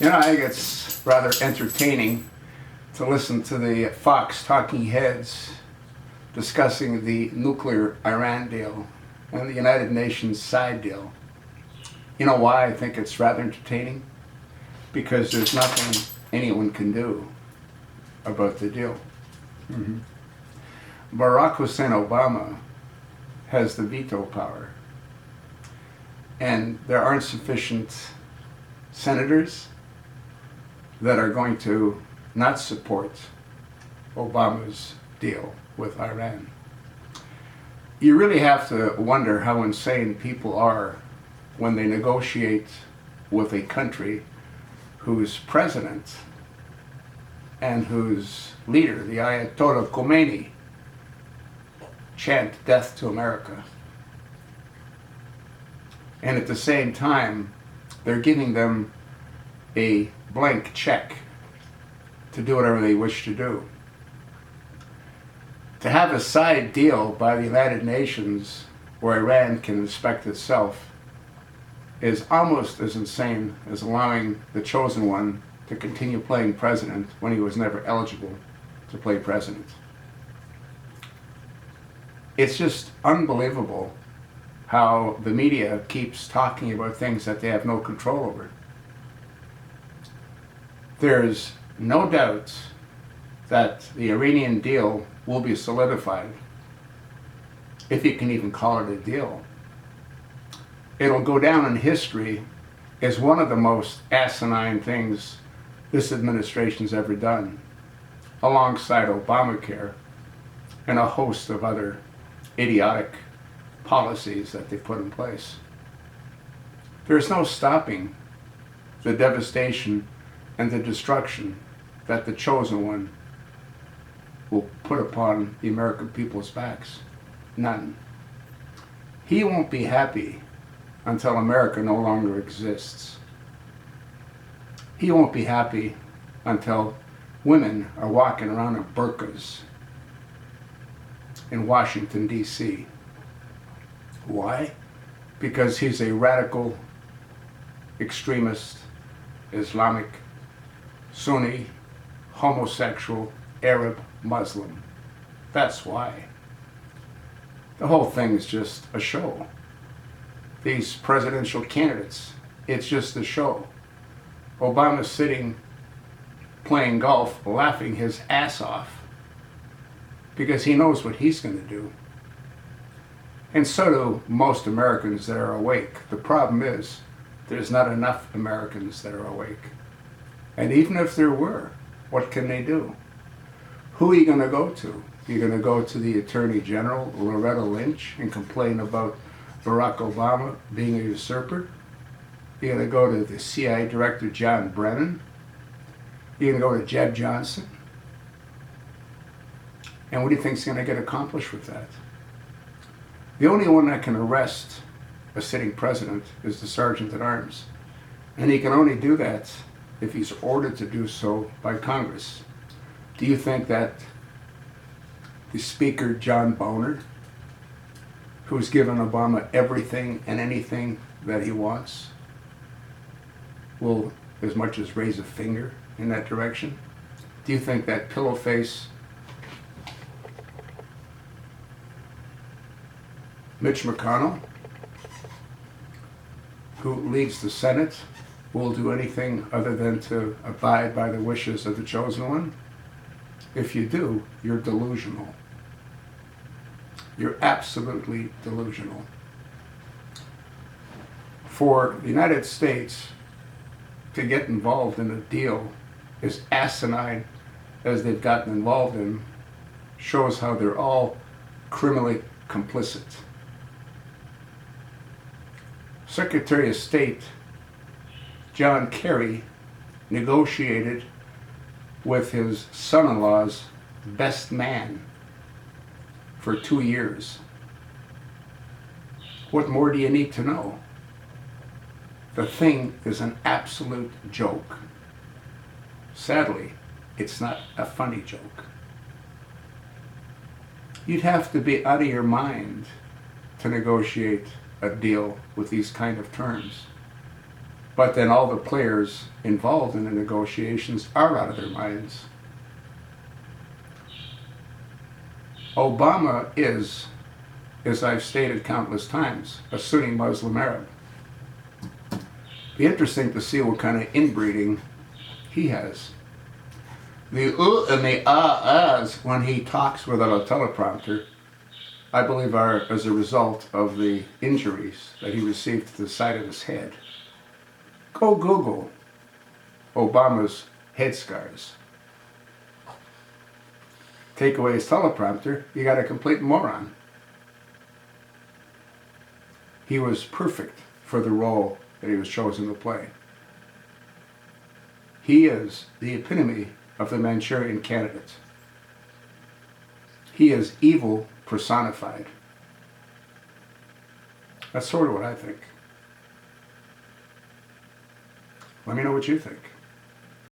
I think it's rather entertaining to listen to the Fox talking heads discussing the nuclear Iran deal and the United Nations side deal. You know why I think it's rather entertaining? Because there's nothing anyone can do about the deal. Mm-hmm. Barack Hussein Obama has the veto power, and there aren't sufficient senators that are going to not support Obama's deal with Iran. You really have to wonder how insane people are when they negotiate with a country whose president and whose leader, the Ayatollah Khomeini, chant death to America. And at the same time, they're giving them a blank check to do whatever they wish to do. To have a side deal by the United Nations where Iran can inspect itself is almost as insane as allowing the chosen one to continue playing president when he was never eligible to play president. It's just unbelievable how the media keeps talking about things that they have no control over. There's no doubt that the Iranian deal will be solidified, if you can even call it a deal. It'll go down in history as one of the most asinine things this administration's ever done, alongside Obamacare and a host of other idiotic policies that they put in place. There's no stopping the devastation and the destruction that the chosen one will put upon the American people's backs. None. He won't be happy until America no longer exists. He won't be happy until women are walking around in burqas in Washington, D.C. Why? Because he's a radical, extremist, Islamic, Sunni, homosexual, Arab, Muslim. That's why. The whole thing is just a show. These presidential candidates, it's just a show. Obama's sitting playing golf, laughing his ass off because he knows what he's going to do. And so do most Americans that are awake. The problem is there's not enough Americans that are awake. And even if there were, what can they do? Who are you going to go to? You're going to go to the Attorney General, Loretta Lynch, and complain about Barack Obama being a usurper? You're going to go to the CIA Director, John Brennan? You're going to go to Jeb Johnson? And what do you think is going to get accomplished with that? The only one that can arrest a sitting president is the Sergeant at Arms. And he can only do that if he's ordered to do so by Congress. Do you think that the Speaker, John Boehner, who's given Obama everything and anything that he wants, will as much as raise a finger in that direction? Do you think that pillow face Mitch McConnell, who leads the Senate, will do anything other than to abide by the wishes of the chosen one? If you do, you're delusional. You're absolutely delusional. For the United States to get involved in a deal as asinine as they've gotten involved in shows how they're all criminally complicit. Secretary of State John Kerry negotiated with his son-in-law's best man for 2 years. What more do you need to know? The thing is an absolute joke. Sadly, it's not a funny joke. You'd have to be out of your mind to negotiate a deal with these kind of terms. But then all the players involved in the negotiations are out of their minds. Obama is, as I've stated countless times, a Sunni Muslim Arab. Be interesting to see what kind of inbreeding he has. The and the ahs when he talks without a teleprompter, I believe are as a result of the injuries that he received to the side of his head. Go Google Obama's head scars. Take away his teleprompter, you got a complete moron. He was perfect for the role that he was chosen to play. He is the epitome of the Manchurian candidate. He is evil personified. That's sort of what I think. Let me know what you think.